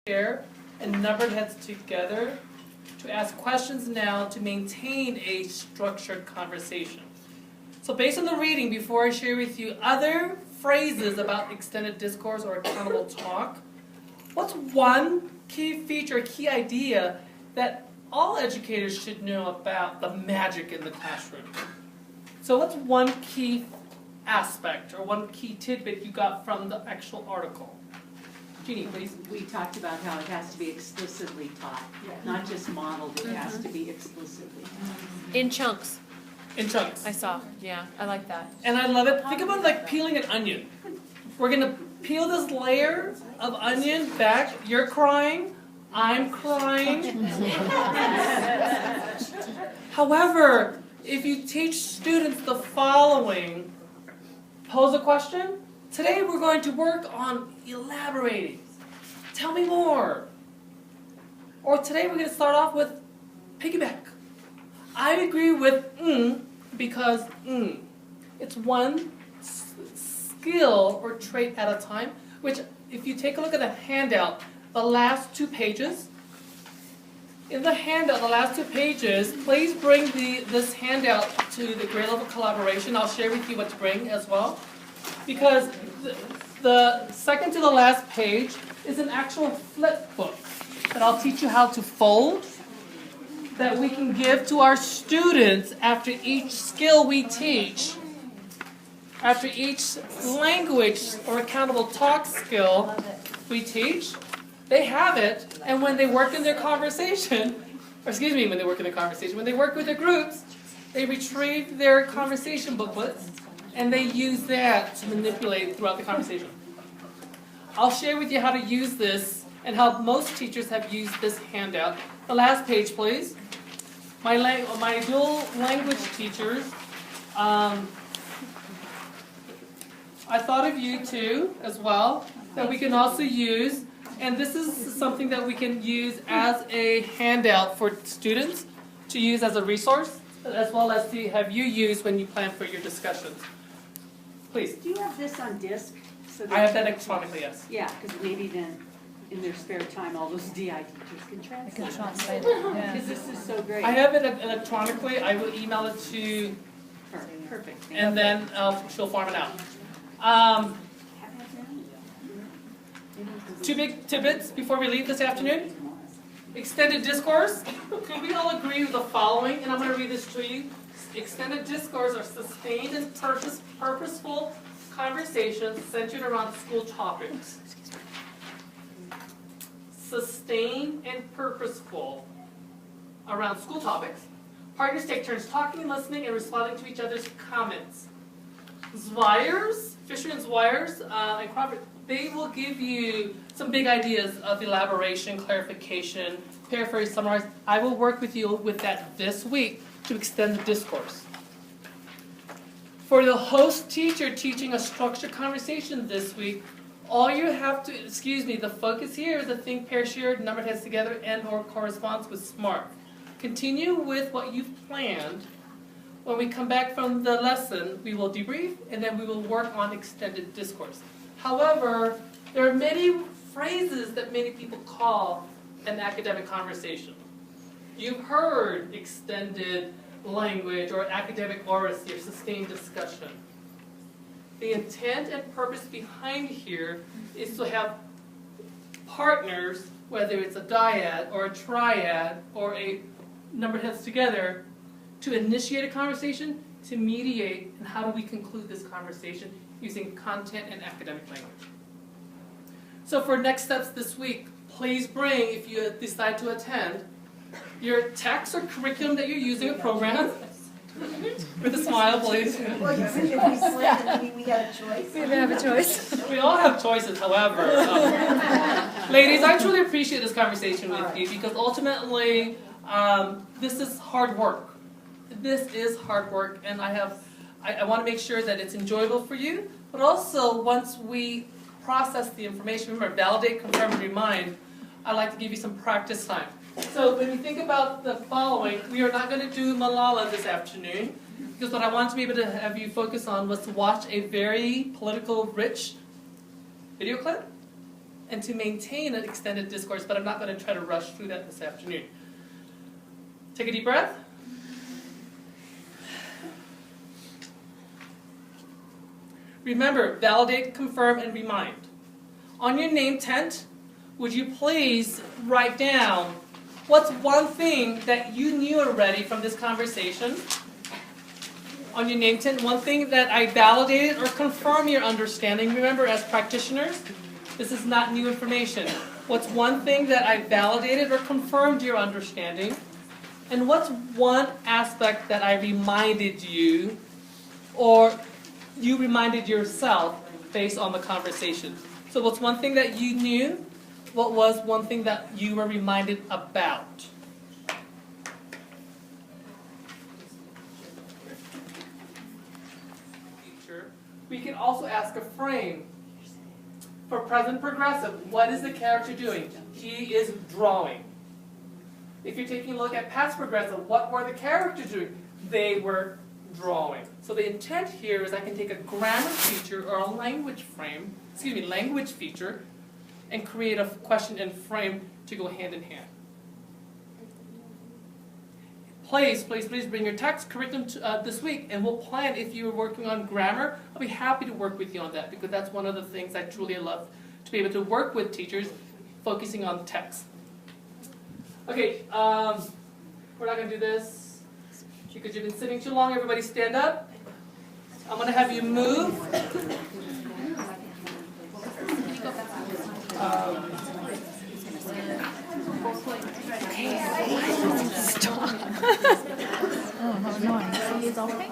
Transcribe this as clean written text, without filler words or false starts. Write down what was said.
chair and numbered heads together to ask questions now to maintain a structured conversation. So based on the reading, before I share with you other phrases about extended discourse or accountable talk, what's one key feature, key idea that all educators should know about the magic in the classroom? So what's one key aspect or one key tidbit you got from the actual article? Jeannie, please. We talked about how it has to be explicitly taught, not just modeled, it has to be explicitly. In chunks, In chunks. I saw. Yeah, I like that. And I love it. Think about it like peeling an onion. We're going to peel this layer of onion back. You're crying. I'm crying. However, if you teach students the following, pose a question. Today we're going to work on elaborating. Tell me more. Or today we're going to start off with piggyback. I agree with because it's one skill or trait at a time, which if you take a look at the handout, the last 2 pages, in the handout, the last 2 pages, please bring this handout to the grade level collaboration. I'll share with you what to bring as well. Because the second to the last page is an actual flip book that I'll teach you how to fold, that we can give to our students after each skill we teach, after each language or accountable talk skill we teach. They have it, and when they work in their conversation, or excuse me, when they work in their conversation, when they work with their groups, they retrieve their conversation booklets, and they use that to manipulate throughout the conversation. I'll share with you how to use this and how most teachers have used this handout. The last page, please. My dual language teachers, I thought of you too as well, that we can also use, and this is something that we can use as a handout for students to use as a resource, as well as to have you use when you plan for your discussions. Please. Do you have this on disc? So I have that electronically, yes. Yeah, because maybe then, in their spare time, all those DI teachers can translate. Yeah. Because this is so great. I have it electronically. I will email it to, Perfect. and then she'll farm it out. 2 big tidbits before we leave this afternoon. Extended discourse. Can we all agree with the following? And I'm going to read this to you. Extended discourse are sustained and purposeful conversations centered around school topics. Sustained and purposeful around school topics. Partners take turns talking, listening, and responding to each other's comments. Zweiers, Fisher and Zweiers, and Crawford, they will give you some big ideas of elaboration, clarification, paraphrase, summarize. I will work with you with that this week to extend the discourse. For the host teacher teaching a structured conversation this week, all you have to, the focus here is to think, pair, share, numbered heads together, and or corresponds with SMART. Continue with what you've planned. When we come back from the lesson, we will debrief, and then we will work on extended discourse. However, there are many phrases that many people call an academic conversation. You've heard extended language or academic oracy or sustained discussion. The intent and purpose behind here is to have partners, whether it's a dyad or a triad or a numbered heads together, to initiate a conversation, to mediate, and how do we conclude this conversation using content and academic language. So for next steps this week, please bring, if you decide to attend, your text or curriculum that you're using, a program, with a smile, please. Well, you see, if we slid, we had a choice. We didn't have a choice. We all have choices, however. Ladies, I truly appreciate this conversation with you because ultimately, this is hard work. This is hard work, and I want to make sure that it's enjoyable for you, but also once we process the information, remember, validate, confirm, and remind, I'd like to give you some practice time. So when you think about the following, we are not going to do Malala this afternoon, because what I wanted to be able to have you focus on was to watch a very political rich video clip and to maintain an extended discourse, but I'm not going to try to rush through that this afternoon. Take a deep breath. Remember, validate, confirm, and remind. On your name tent, would you please write down what's one thing that you knew already from this conversation? On your name tent, one thing that I validated or confirmed your understanding. Remember, as practitioners, this is not new information. What's one thing that I validated or confirmed your understanding? And what's one aspect that I reminded you or you reminded yourself based on the conversation? So what's one thing that you knew? What was one thing that you were reminded about? We can also ask a frame. For present progressive, what is the character doing? He is drawing. If you're taking a look at past progressive, what were the characters doing? They were drawing. So the intent here is I can take a grammar feature or a language feature, and create a question and frame to go hand in hand. Please bring your text curriculum this week, and we'll plan if you're working on grammar. I'll be happy to work with you on that, because that's one of the things I truly love, to be able to work with teachers focusing on text. Okay, we're not going to do this because you've been sitting too long. Everybody stand up. I'm going to have you move. Stop. Oh, how annoying. It's okay.